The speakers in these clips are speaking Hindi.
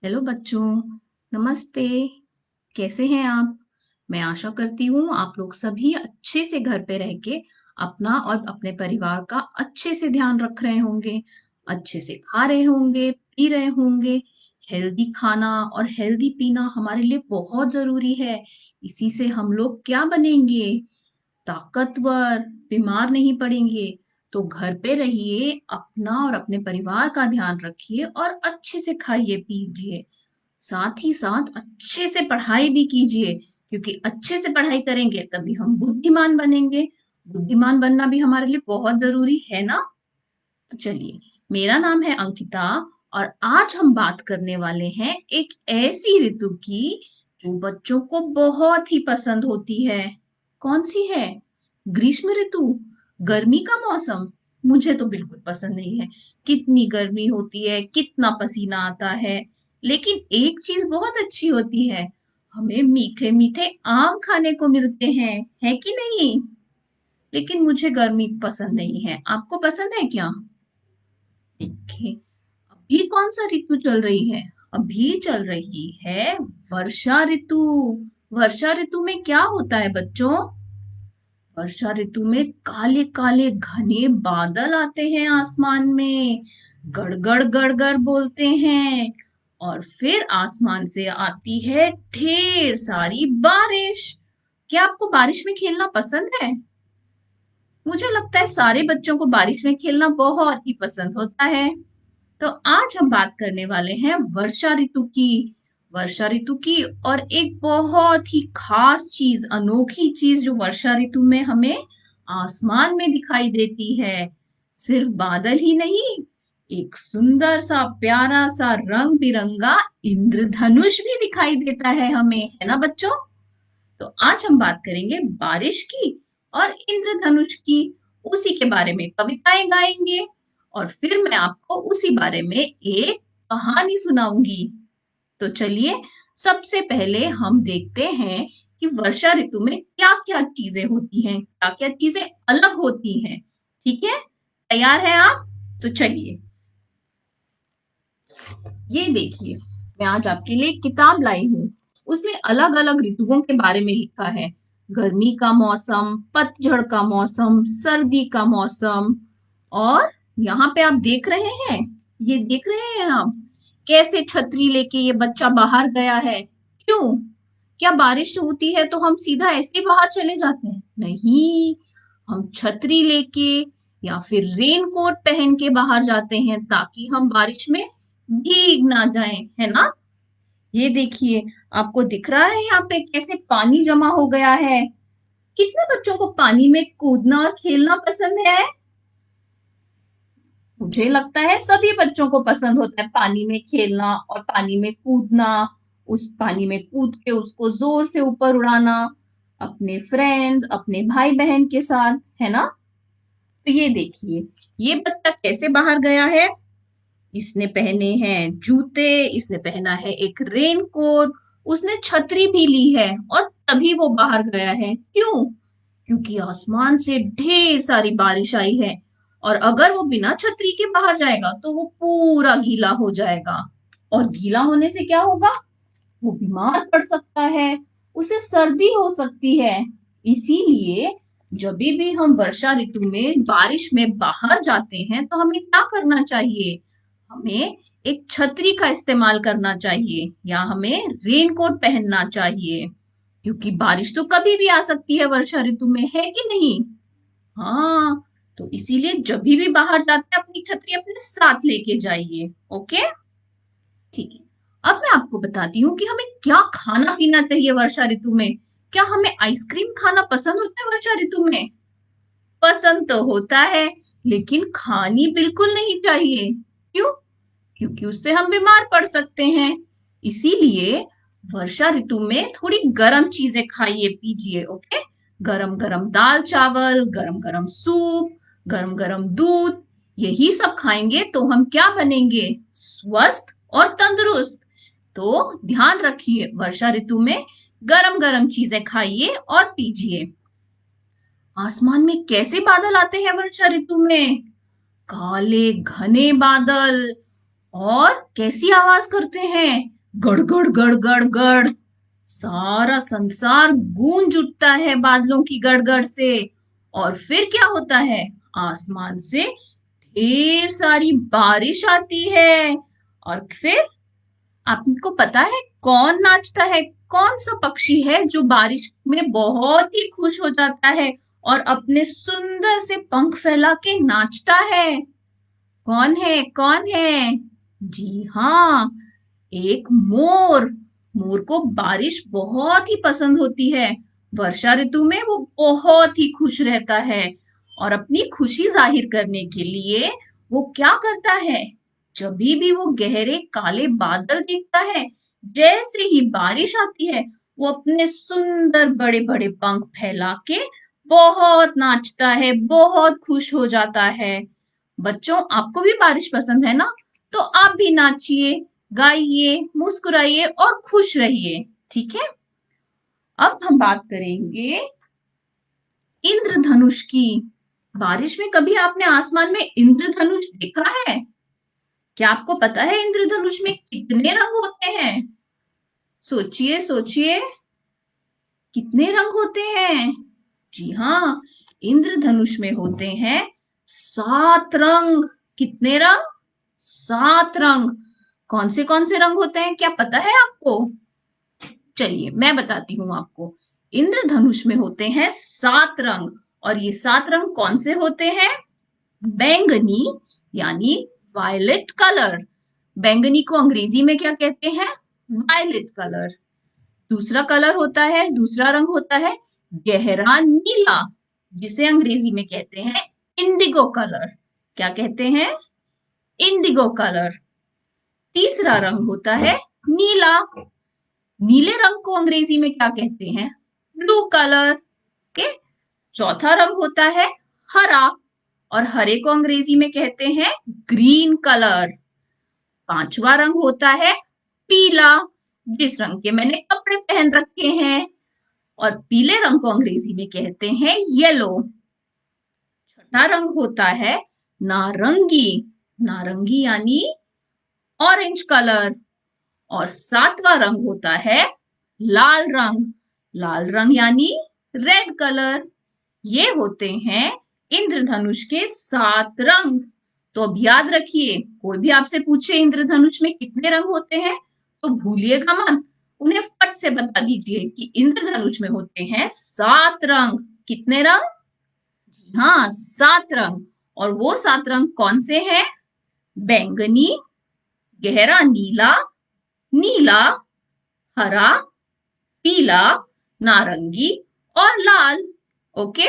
हेलो बच्चों, नमस्ते। कैसे हैं आप? मैं आशा करती हूँ आप लोग सभी अच्छे से घर पे रह के अपना और अपने परिवार का अच्छे से ध्यान रख रहे होंगे, अच्छे से खा रहे होंगे, पी रहे होंगे। हेल्दी खाना और हेल्दी पीना हमारे लिए बहुत जरूरी है। इसी से हम लोग क्या बनेंगे? ताकतवर, बीमार नहीं पड़ेंगे। तो घर पे रहिए, अपना और अपने परिवार का ध्यान रखिए और अच्छे से खाइए पीजिए। साथ ही साथ अच्छे से पढ़ाई भी कीजिए, क्योंकि अच्छे से पढ़ाई करेंगे तभी हम बुद्धिमान बनेंगे। बुद्धिमान बनना भी हमारे लिए बहुत जरूरी है ना। तो चलिए, मेरा नाम है अंकिता और आज हम बात करने वाले हैं एक ऐसी ऋतु की जो बच्चों को बहुत ही पसंद होती है। कौन सी है? ग्रीष्म ऋतु, गर्मी का मौसम। मुझे तो बिल्कुल पसंद नहीं है। कितनी गर्मी होती है, कितना पसीना आता है। लेकिन एक चीज बहुत अच्छी होती है, हमें मीठे मीठे आम खाने को मिलते हैं, है कि नहीं? लेकिन मुझे गर्मी पसंद नहीं है। आपको पसंद है क्या? देखिए, अभी कौन सा ऋतु चल रही है? अभी चल रही है वर्षा ऋतु। वर्षा ऋतु में क्या होता है बच्चों? वर्षा ऋतु में काले काले घने बादल आते हैं आसमान में, गड़गड़ गड़गड़ बोलते हैं। और फिर आसमान से आती है ढेर सारी बारिश। क्या आपको बारिश में खेलना पसंद है? मुझे लगता है सारे बच्चों को बारिश में खेलना बहुत ही पसंद होता है। तो आज हम बात करने वाले हैं वर्षा ऋतु की। वर्षा ऋतु की और एक बहुत ही खास चीज, अनोखी चीज जो वर्षा ऋतु में हमें आसमान में दिखाई देती है। सिर्फ बादल ही नहीं, एक सुंदर सा प्यारा सा रंग बिरंगा इंद्रधनुष भी दिखाई देता है हमें, है ना बच्चों? तो आज हम बात करेंगे बारिश की और इंद्रधनुष की। उसी के बारे में कविताएं गाएंगे और फिर मैं आपको उसी बारे में एक कहानी सुनाऊंगी। तो चलिए, सबसे पहले हम देखते हैं कि वर्षा ऋतु में क्या क्या चीजें होती हैं, क्या क्या चीजें अलग होती हैं। ठीक है, तैयार हैं आप? तो चलिए, ये देखिए, मैं आज आपके लिए एक किताब लाई हूँ। उसमें अलग अलग ऋतुओं के बारे में लिखा है। गर्मी का मौसम, पतझड़ का मौसम, सर्दी का मौसम। और यहाँ पे आप देख रहे हैं, ये देख रहे हैं आप कैसे छतरी लेके ये बच्चा बाहर गया है? क्यों? क्या बारिश होती है तो हम सीधा ऐसे ही बाहर चले जाते हैं? नहीं, हम छतरी लेके या फिर रेन कोट पहन के बाहर जाते हैं ताकि हम बारिश में भीग ना जाए, है ना। ये देखिए, आपको दिख रहा है यहाँ पे कैसे पानी जमा हो गया है। कितने बच्चों को पानी में कूदना और खेलना पसंद है? मुझे लगता है सभी बच्चों को पसंद होता है पानी में खेलना और पानी में कूदना। उस पानी में कूद के उसको जोर से ऊपर उड़ाना, अपने फ्रेंड्स, अपने भाई बहन के साथ, है ना। तो ये देखिए, ये बच्चा कैसे बाहर गया है। इसने पहने हैं जूते, इसने पहना है एक रेन कोट, उसने छतरी भी ली है और तभी वो बाहर गया है। क्यों? क्योंकि आसमान से ढेर सारी बारिश आई है और अगर वो बिना छतरी के बाहर जाएगा तो वो पूरा गीला हो जाएगा। और गीला होने से क्या होगा? वो बीमार पड़ सकता है, उसे सर्दी हो सकती है। इसीलिए जब भी हम वर्षा ऋतु में बारिश में बाहर जाते हैं तो हमें क्या करना चाहिए? हमें एक छतरी का इस्तेमाल करना चाहिए या हमें रेन कोट पहनना चाहिए, क्योंकि बारिश तो कभी भी आ सकती है वर्षा ऋतु में, है कि नहीं? हाँ, तो इसीलिए जब भी बाहर जाते हैं अपनी छतरी अपने साथ लेके जाइए। ओके, ठीक है। अब मैं आपको बताती हूँ कि हमें क्या खाना पीना चाहिए वर्षा ऋतु में। क्या हमें आइसक्रीम खाना पसंद होता है वर्षा ऋतु में? पसंद तो होता है, लेकिन खानी बिल्कुल नहीं चाहिए। क्यों? क्योंकि उससे हम बीमार पड़ सकते हैं। इसीलिए वर्षा ऋतु में थोड़ी गर्म चीजें खाइए पीजिए। ओके, गरम गरम दाल चावल, गरम गरम सूप, गरम गरम दूध, यही सब खाएंगे तो हम क्या बनेंगे? स्वस्थ और तंदुरुस्त। तो ध्यान रखिए, वर्षा ऋतु में गरम गरम चीजें खाइए और पीजिए। आसमान में कैसे बादल आते हैं वर्षा ऋतु में? काले घने बादल, और कैसी आवाज करते हैं, गड़ गड़ गड़ गड़ गड़। सारा संसार गूंज उठता है बादलों की गड़गड़ से। और फिर क्या होता है, आसमान से ढेर सारी बारिश आती है। और फिर आपको पता है कौन नाचता है, कौन सा पक्षी है जो बारिश में बहुत ही खुश हो जाता है और अपने सुंदर से पंख फैला के नाचता है? कौन है, कौन है? जी हाँ, एक मोर। मोर को बारिश बहुत ही पसंद होती है। वर्षा ऋतु में वो बहुत ही खुश रहता है और अपनी खुशी जाहिर करने के लिए वो क्या करता है, जब भी वो गहरे काले बादल देखता है, जैसे ही बारिश आती है, वो अपने सुंदर बड़े बड़े पंख फैला के बहुत नाचता है, बहुत खुश हो जाता है। बच्चों, आपको भी बारिश पसंद है ना? तो आप भी नाचिए, गाइए, मुस्कुराइए और खुश रहिए। ठीक है? अब हम बात करेंगे इंद्रधनुष की। बारिश में कभी आपने आसमान में इंद्रधनुष देखा है? क्या आपको पता है इंद्रधनुष में कितने रंग होते हैं? सोचिए सोचिए, कितने रंग होते हैं? जी हाँ, इंद्रधनुष में होते हैं 7 रंग। कितने रंग? 7 रंग। कौन से रंग होते हैं, क्या पता है आपको? चलिए मैं बताती हूँ आपको। इंद्रधनुष में होते हैं 7 रंग। और ये 7 रंग कौन से होते हैं? बैंगनी यानी वायलेट कलर। बैंगनी को अंग्रेजी में क्या कहते हैं? Violet colour. दूसरा रंग होता है गहरा नीला, जिसे अंग्रेजी में कहते हैं इंडिगो कलर। क्या कहते हैं? Indigo colour. तीसरा रंग होता है नीला। नीले रंग को अंग्रेजी में क्या कहते हैं? ब्लू कलर के। चौथा रंग होता है हरा, और हरे को अंग्रेजी में कहते हैं ग्रीन कलर। पांचवा रंग होता है पीला, जिस रंग के मैंने कपड़े पहन रखे हैं। और पीले रंग को अंग्रेजी में कहते हैं येलो। छठा रंग होता है नारंगी। नारंगी यानी ऑरेंज कलर। और सातवां रंग होता है लाल रंग। लाल रंग यानी रेड कलर। ये होते हैं इंद्रधनुष के 7 रंग। तो अब याद रखिए, कोई भी आपसे पूछे इंद्रधनुष में कितने रंग होते हैं, तो भूलिएगा मत, उन्हें फट से बता दीजिए कि इंद्रधनुष में होते हैं 7 रंग। कितने रंग? हाँ, 7 रंग। और वो 7 रंग कौन से हैं? बैंगनी, गहरा नीला, नीला, हरा, पीला, नारंगी और लाल। ओके,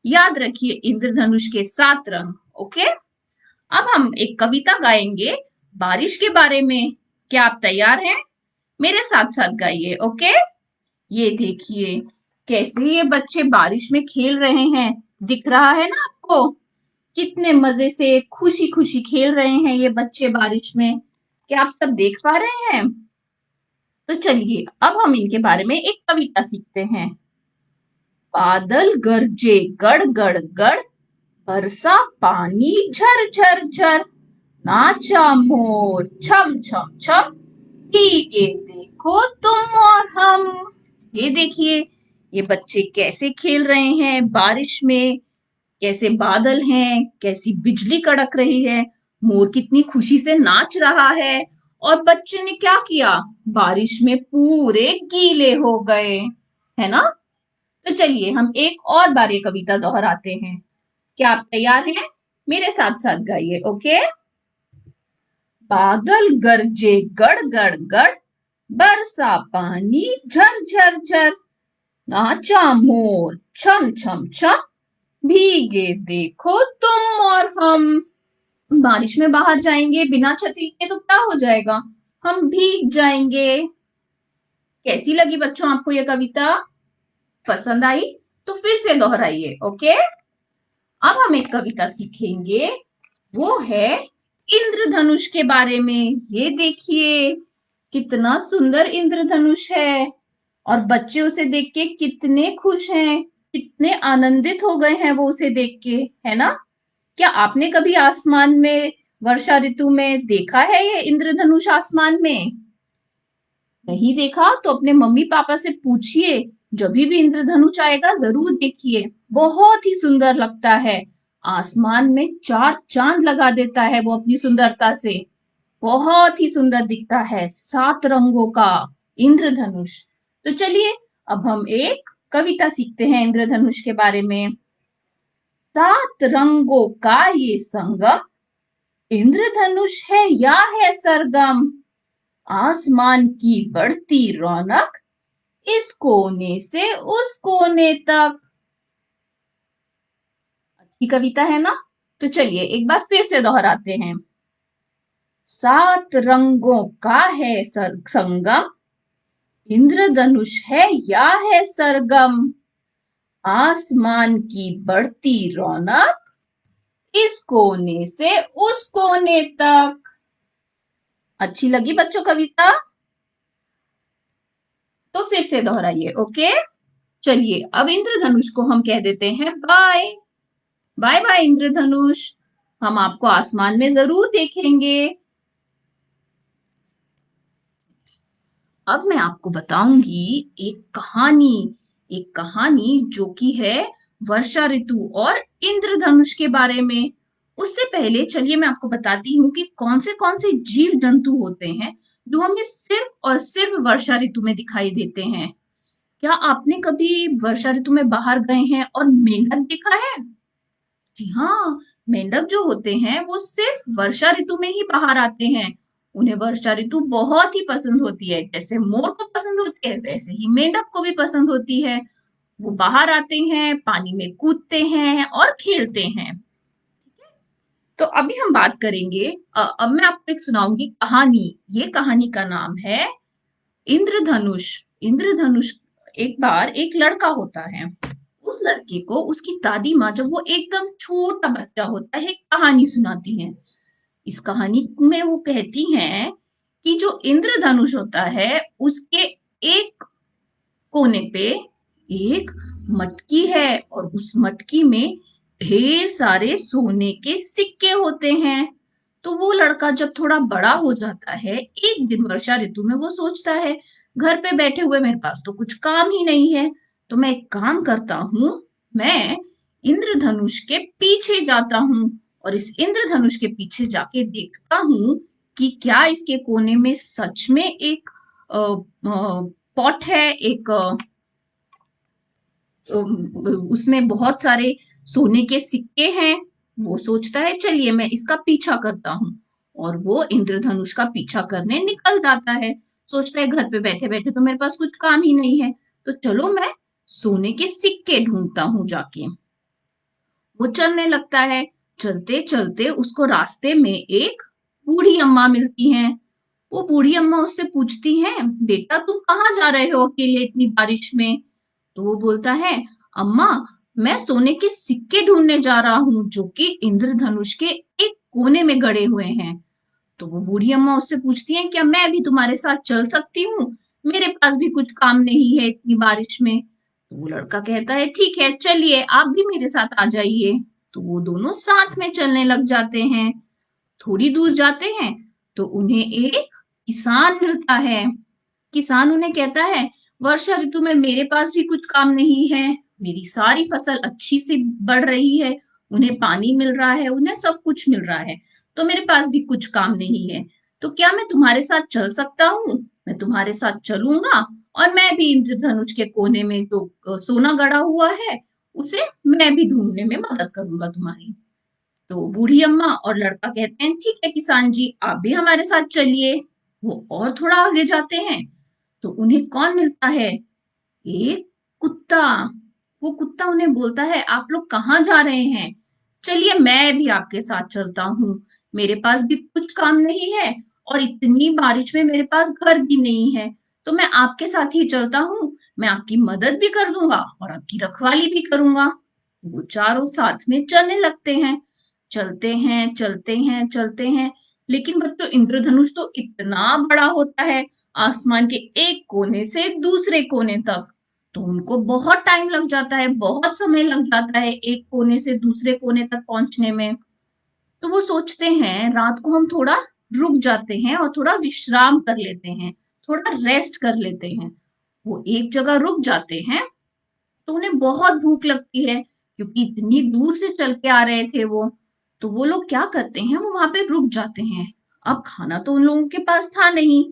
याद रखिए इंद्रधनुष के 7 रंग। ओके, अब हम एक कविता गाएंगे बारिश के बारे में। क्या आप तैयार हैं? मेरे साथ साथ गाइए। ओके, ये देखिए कैसे ये बच्चे बारिश में खेल रहे हैं। दिख रहा है ना आपको? कितने मजे से खुशी खुशी खेल रहे हैं ये बच्चे बारिश में। क्या आप सब देख पा रहे हैं? तो चलिए अब हम इनके बारे में एक कविता सीखते हैं। बादल गरजे गड़ गड़ गड़, बरसा पानी झर झर झर, नाचा मोर छम छम छम, भीगे देखो तुम और हम। ये देखिए ये बच्चे कैसे खेल रहे हैं बारिश में। कैसे बादल हैं, कैसी बिजली कड़क रही है, मोर कितनी खुशी से नाच रहा है। और बच्चे ने क्या किया, बारिश में पूरे गीले हो गए, है ना? तो चलिए हम एक और बार ये कविता दोहराते हैं। क्या आप तैयार हैं? मेरे साथ साथ गाइए। ओके, बादल गरजे गड़ गड़ गड़, बरसा पानी झर झर झर, नाचा मोर छम छम छम, भीगे देखो तुम और हम। बारिश में बाहर जाएंगे बिना छतरी के तो क्या हो जाएगा, हम भीग जाएंगे। कैसी लगी बच्चों आपको ये कविता? पसंद आई? तो फिर से दोहराइए। ओके, अब हम एक कविता सीखेंगे, वो है इंद्रधनुष के बारे में। ये देखिए कितना सुंदर इंद्रधनुष है, और बच्चे उसे देख के कितने खुश हैं, कितने आनंदित हो गए हैं वो उसे देख के, है ना? क्या आपने कभी आसमान में वर्षा ऋतु में देखा है ये इंद्रधनुष आसमान में? नहीं देखा तो अपने मम्मी पापा से पूछिए, जब भी इंद्रधनुष आएगा जरूर देखिए, बहुत ही सुंदर लगता है। आसमान में चार चांद लगा देता है वो अपनी सुंदरता से। बहुत ही सुंदर दिखता है, 7 रंगों का इंद्रधनुष। तो चलिए अब हम एक कविता सीखते हैं इंद्रधनुष के बारे में। 7 रंगों का ये संगम, इंद्रधनुष है या है सरगम, आसमान की बढ़ती रौनक, इस कोने से उस कोने तक। अच्छी कविता है ना? तो चलिए एक बार फिर से दोहराते हैं। 7 रंगों का है संगम, इंद्रधनुष है या है सरगम, आसमान की बढ़ती रौनक, इस कोने से उस कोने तक। अच्छी लगी बच्चों कविता? तो फिर से दोहराइए, ओके? चलिए अब इंद्रधनुष को हम कह देते हैं बाय। बाय बाय इंद्रधनुष, हम आपको आसमान में जरूर देखेंगे। अब मैं आपको बताऊंगी एक कहानी जो कि है वर्षा ऋतु और इंद्रधनुष के बारे में। उससे पहले चलिए मैं आपको बताती हूँ कि कौन से जीव जंतु होते हैं जो हमें सिर्फ और सिर्फ वर्षा ऋतु में दिखाई देते हैं। क्या आपने कभी वर्षा ऋतु में बाहर गए हैं और मेंढक देखा है? जी हाँ, मेंढक जो होते हैं वो सिर्फ वर्षा ऋतु में ही बाहर आते हैं। उन्हें वर्षा ऋतु बहुत ही पसंद होती है, जैसे मोर को पसंद होती है वैसे ही मेंढक को भी पसंद होती है। वो बाहर आते हैं, पानी में कूदते हैं और खेलते हैं। तो अभी हम बात करेंगे, अब मैं आपको एक सुनाऊंगी कहानी। ये कहानी का नाम है इंद्रधनुष। इंद्रधनुष, एक बार एक लड़का होता है। उस लड़के को उसकी दादी माँ, जब वो एकदम छोटा बच्चा होता है, कहानी सुनाती है। इस कहानी में वो कहती हैं कि जो इंद्रधनुष होता है उसके एक कोने पे एक मटकी है और उस मटकी में ढेर सारे सोने के सिक्के होते हैं। तो वो लड़का जब थोड़ा बड़ा हो जाता है, एक दिन वर्षा ऋतु में वो सोचता है, घर पे बैठे हुए मेरे पास तो कुछ काम ही नहीं है, तो मैं एक काम करता हूँ, मैं इंद्रधनुष के पीछे जाता हूँ और इस इंद्रधनुष के पीछे जाके देखता हूँ कि क्या इसके कोने में सच में एक पॉट है, एक उसमें बहुत सारे सोने के सिक्के हैं। वो सोचता है चलिए मैं इसका पीछा करता हूँ और वो इंद्रधनुष का पीछा करने निकल जाता है। सोचता है घर पे बैठे बैठे तो मेरे पास कुछ काम ही नहीं है, तो चलो मैं सोने के सिक्के ढूंढता हूँ जाके। वो चलने लगता है। चलते चलते उसको रास्ते में एक बूढ़ी अम्मा मिलती हैं। वो बूढ़ी अम्मा उससे पूछती हैं, बेटा तुम कहाँ जा रहे हो अकेले इतनी बारिश में? तो वो बोलता है, अम्मा मैं सोने के सिक्के ढूंढने जा रहा हूँ जो कि इंद्रधनुष के एक कोने में गड़े हुए हैं। तो वो बूढ़ी अम्मा उससे पूछती हैं, क्या मैं भी तुम्हारे साथ चल सकती हूँ? मेरे पास भी कुछ काम नहीं है इतनी बारिश में। तो वो लड़का कहता है, ठीक है चलिए आप भी मेरे साथ आ जाइए। तो वो दोनों साथ में चलने लग जाते हैं। थोड़ी दूर जाते हैं तो उन्हें एक किसान मिलता है। किसान उन्हें कहता है, वर्षा ऋतु में मेरे पास भी कुछ काम नहीं है, मेरी सारी फसल अच्छी से बढ़ रही है, उन्हें पानी मिल रहा है, उन्हें सब कुछ मिल रहा है, तो मेरे पास भी कुछ काम नहीं है, तो क्या मैं तुम्हारे साथ चल सकता हूँ? मैं तुम्हारे साथ चलूंगा और मैं भी इंद्रधनुष के कोने में जो सोना गड़ा हुआ है उसे मैं भी ढूंढने में मदद करूंगा तुम्हारी। तो बूढ़ी अम्मा और लड़का कहते हैं, ठीक है किसान जी आप भी हमारे साथ चलिए। वो और थोड़ा आगे जाते हैं तो उन्हें कौन मिलता है? एक कुत्ता। वो कुत्ता उन्हें बोलता है, आप लोग कहाँ जा रहे हैं? चलिए मैं भी आपके साथ चलता हूँ, मेरे पास भी कुछ काम नहीं है और इतनी बारिश में मेरे पास घर भी नहीं है, तो मैं आपके साथ ही चलता हूँ, मैं आपकी मदद भी कर दूंगा और आपकी रखवाली भी करूंगा। वो चारों साथ में चलने लगते हैं। चलते हैं चलते हैं चलते हैं, लेकिन बच्चों इंद्रधनुष तो इतना बड़ा होता है, आसमान के एक कोने से दूसरे कोने तक, तो उनको बहुत टाइम लग जाता है, बहुत समय लग जाता है एक कोने से दूसरे कोने तक पहुंचने में। तो वो सोचते हैं रात को हम थोड़ा रुक जाते हैं और थोड़ा विश्राम कर लेते हैं, थोड़ा रेस्ट कर लेते हैं। वो एक जगह रुक जाते हैं तो उन्हें बहुत भूख लगती है क्योंकि इतनी दूर से चल के आ रहे थे वो। तो वो लोग क्या करते हैं, वो वहां पे रुक जाते हैं। अब खाना तो उन लोगों के पास था नहीं।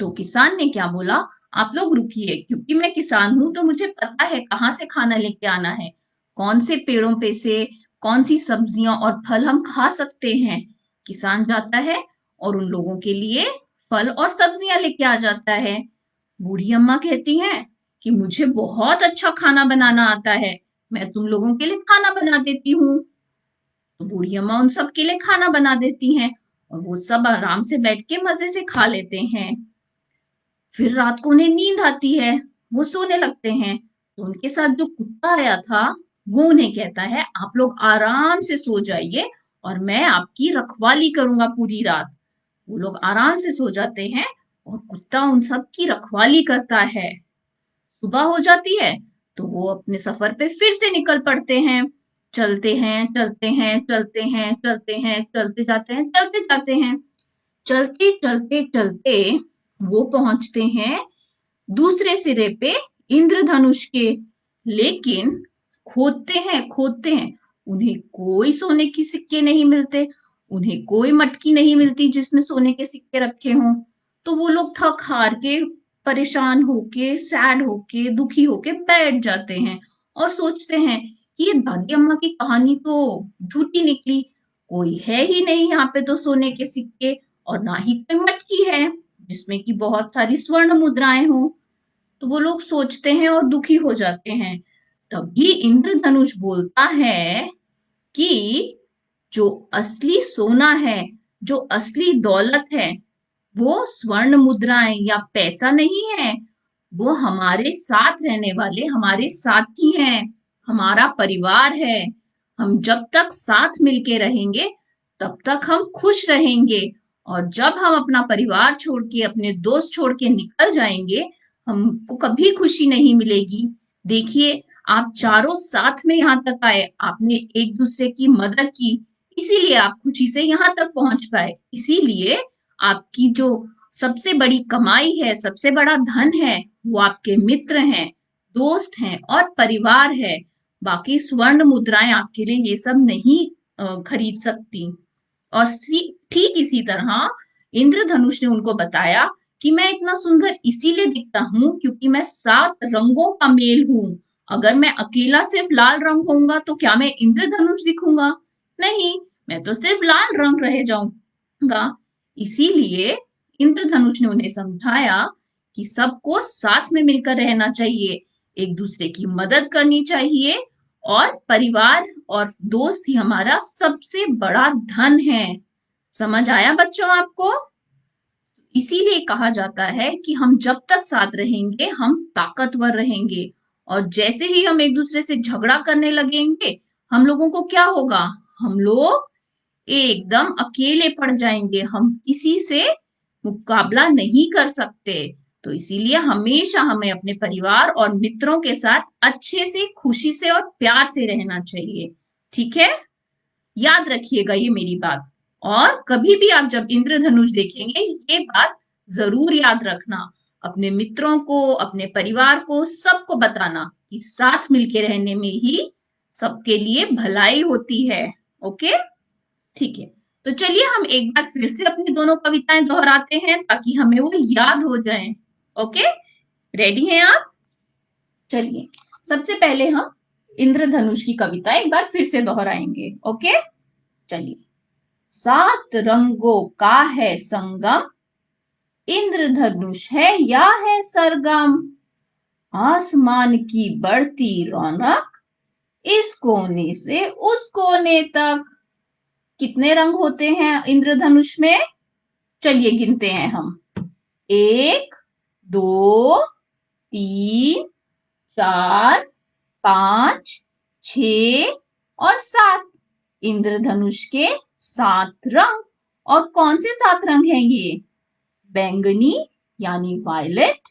तो किसान ने क्या बोला, आप लोग रुकिए, क्योंकि मैं किसान हूं तो मुझे पता है कहाँ से खाना लेके आना है, कौन से पेड़ों पे से कौन सी सब्जियां और फल हम खा सकते हैं। किसान जाता है और उन लोगों के लिए फल और सब्जियां लेके आ जाता है। बूढ़ी अम्मा कहती हैं कि मुझे बहुत अच्छा खाना बनाना आता है, मैं तुम लोगों के लिए खाना बना देती हूँ। तो बूढ़ी अम्मा उन सब के लिए खाना बना देती हैं और वो सब आराम से बैठ के मजे से खा लेते हैं। फिर रात को उन्हें नींद आती है, वो सोने लगते हैं। तो उनके साथ जो कुत्ता आया था वो उन्हें कहता है, आप लोग आराम से सो जाइए और मैं आपकी रखवाली करूंगा पूरी रात। वो लोग आराम से सो जाते हैं और कुत्ता उन सब की रखवाली करता है। सुबह हो जाती है तो वो अपने सफर पे फिर से निकल पड़ते हैं। चलते हैं, चलते हैं, चलते हैं, चलते हैं, चलते जाते हैं, चलते जाते हैं। चलते चलते चलते वो पहुंचते हैं दूसरे सिरे पे, इंद्रधनुष के। लेकिन खोदते हैं, उन्हें कोई सोने के सिक्के नहीं मिलते, उन्हें कोई मटकी नहीं मिलती जिसमें सोने के सिक्के रखे हों। तो वो लोग थक हार के, परेशान होके, सैड होके, दुखी होके बैठ जाते हैं और सोचते हैं कि ये दादी अम्मा की कहानी तो झूठी निकली, कोई है ही नहीं यहाँ पे तो सोने के सिक्के, और ना ही कोई मटकी है जिसमें कि बहुत सारी स्वर्ण मुद्राएं हों। तो वो लोग सोचते हैं और दुखी हो जाते हैं। तभी इंद्रधनुष बोलता है कि जो असली सोना है, जो असली दौलत है, वो स्वर्ण मुद्राएं या पैसा नहीं है, वो हमारे साथ रहने वाले हमारे साथी हैं, हमारा परिवार है। हम जब तक साथ मिलके रहेंगे तब तक हम खुश रहेंगे, और जब हम अपना परिवार छोड़ के, अपने दोस्त छोड़ के निकल जाएंगे, हमको कभी खुशी नहीं मिलेगी। देखिए, आप चारों साथ में यहाँ तक आए, आपने एक दूसरे की मदद की, इसीलिए आप खुशी से यहाँ तक पहुंच पाए। इसीलिए आपकी जो सबसे बड़ी कमाई है, सबसे बड़ा धन है, वो आपके मित्र हैं, दोस्त हैं और परिवार है। बाकी स्वर्ण मुद्राएं आपके लिए ये सब नहीं खरीद सकती। और ठीक इसी तरह इंद्रधनुष ने उनको बताया कि मैं इतना सुंदर इसीलिए दिखता हूँ क्योंकि मैं 7 रंगों का मेल हूँ। अगर मैं अकेला सिर्फ लाल रंग होऊंगा तो क्या मैं इंद्रधनुष दिखूंगा? नहीं, मैं तो सिर्फ लाल रंग रह जाऊंगा। इसीलिए इंद्रधनुष ने उन्हें समझाया कि सबको साथ में मिलकर रहना चाहिए, एक दूसरे की मदद करनी चाहिए, और परिवार और दोस्त ही हमारा सबसे बड़ा धन है। समझ आया बच्चों आपको? इसीलिए कहा जाता है कि हम जब तक साथ रहेंगे हम ताकतवर रहेंगे, और जैसे ही हम एक दूसरे से झगड़ा करने लगेंगे, हम लोगों को क्या होगा, हम लोग एकदम अकेले पड़ जाएंगे, हम किसी से मुकाबला नहीं कर सकते। तो इसीलिए हमेशा हमें अपने परिवार और मित्रों के साथ अच्छे से, खुशी से और प्यार से रहना चाहिए। ठीक है, याद रखिएगा ये मेरी बात। और कभी भी आप जब इंद्रधनुष देखेंगे, ये बात जरूर याद रखना, अपने मित्रों को, अपने परिवार को, सबको बताना कि साथ मिलके रहने में ही सबके लिए भलाई होती है। ओके, ठीक है। तो चलिए हम एक बार फिर से अपनी दोनों कविताएं दोहराते हैं ताकि हमें वो याद हो जाएं। ओके, रेडी हैं आप? चलिए, सबसे पहले हम इंद्रधनुष की कविता एक बार फिर से दोहराएंगे। ओके, चलिए। 7 रंगों का है संगम, इंद्रधनुष है या है सरगम, आसमान की बढ़ती रौनक, इस कोने से उस कोने तक। कितने रंग होते हैं इंद्रधनुष में? चलिए गिनते हैं हम। 1, 2, 3, 4, 5, 6 और 7। इंद्रधनुष के 7 रंग। और कौन से 7 रंग हैं ये? बैंगनी यानी वायलेट,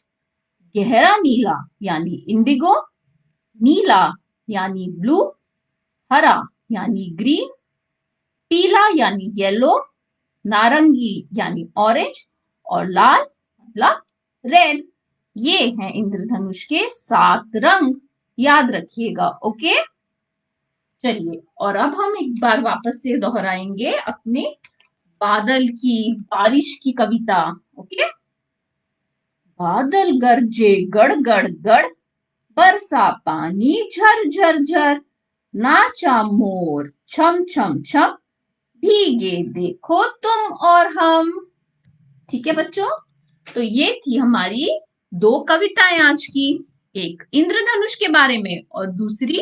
गहरा नीला यानी इंडिगो, नीला यानी ब्लू, हरा यानी ग्रीन, पीला यानी येलो, नारंगी यानी ऑरेंज और लाल मतलब रेड। ये हैं इंद्रधनुष के 7 रंग, याद रखिएगा। ओके, चलिए और अब हम एक बार वापस से दोहराएंगे अपने बादल की बारिश की कविता। ओके, बादल गरजे गड़ गड़ गड़, बरसा पानी झर झर झर, नाचा मोर छम छम छम, भीगे देखो तुम और हम। ठीक है बच्चों, तो ये थी हमारी 2 कविताएं आज की, एक इंद्रधनुष के बारे में और दूसरी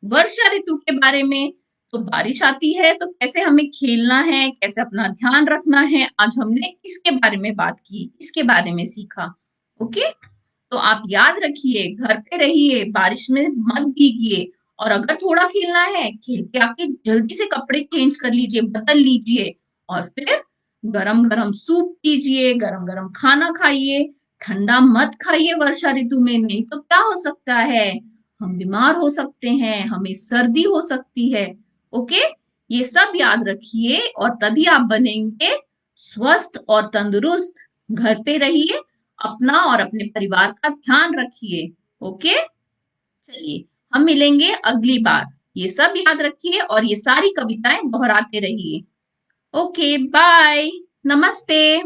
वर्षा ऋतु के बारे में। तो बारिश आती है तो कैसे हमें खेलना है, कैसे अपना ध्यान रखना है, आज हमने इसके बारे में बात की, इसके बारे में सीखा। ओके, तो आप याद रखिए, घर पे रहिए, बारिश में मत भीगिए, और अगर थोड़ा खेलना है, खेल के आके जल्दी से कपड़े चेंज कर लीजिए, बदल लीजिए, और फिर गरम गरम सूप पीजिए, गरम गरम खाना खाइए। ठंडा मत खाइए वर्षा ऋतु में, नहीं तो क्या हो सकता है, हम बीमार हो सकते हैं, हमें सर्दी हो सकती है। ओके, ये सब याद रखिए और तभी आप बनेंगे स्वस्थ और तंदुरुस्त। घर पे रहिए, अपना और अपने परिवार का ध्यान रखिए। ओके, चलिए हम मिलेंगे अगली बार। ये सब याद रखिए और ये सारी कविताएं दोहराते रहिए। ओके, बाय, नमस्ते।